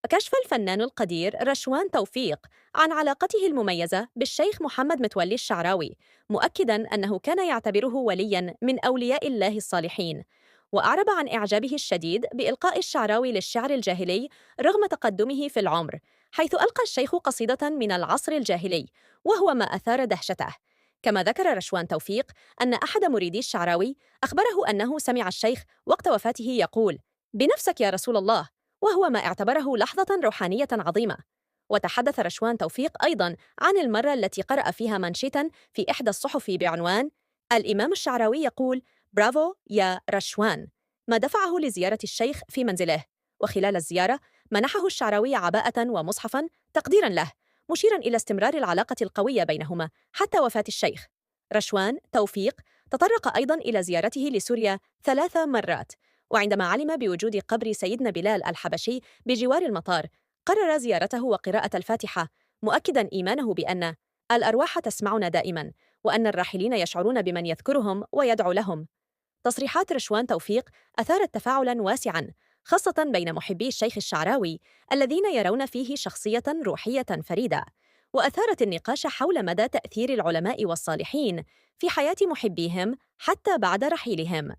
كشف الفنان القدير رشوان توفيق عن علاقته المميزة بالشيخ محمد متولي الشعراوي، مؤكداً أنه كان يعتبره ولياً من أولياء الله الصالحين، وأعرب عن إعجابه الشديد بإلقاء الشعراوي للشعر الجاهلي رغم تقدمه في العمر، حيث ألقى الشيخ قصيدة من العصر الجاهلي، وهو ما أثار دهشته. كما ذكر رشوان توفيق أن أحد مريدي الشعراوي أخبره أنه سمع الشيخ وقت وفاته يقول: "بنفسك يا رسول الله"، وهو ما اعتبره لحظة روحانية عظيمة. وتحدث رشوان توفيق أيضاً عن المرة التي قرأ فيها منشطاً في إحدى الصحف بعنوان: "الإمام الشعراوي يقول: برافو يا رشوان"، ما دفعه لزيارة الشيخ في منزله. وخلال الزيارة منحه الشعراوي عباءة ومصحفاً تقديراً له، مشيراً إلى استمرار العلاقة القوية بينهما حتى وفاة الشيخ. رشوان توفيق تطرق أيضاً إلى زيارته لسوريا 3 مرات، وعندما علم بوجود قبر سيدنا بلال الحبشي بجوار المطار قرر زيارته وقراءة الفاتحة، مؤكداً إيمانه بأن الأرواح تسمعنا دائماً، وأن الراحلين يشعرون بمن يذكرهم ويدعو لهم. تصريحات رشوان توفيق أثارت تفاعلاً واسعاً، خاصة بين محبي الشيخ الشعراوي الذين يرون فيه شخصية روحية فريدة، وأثارت النقاش حول مدى تأثير العلماء والصالحين في حياة محبيهم حتى بعد رحيلهم.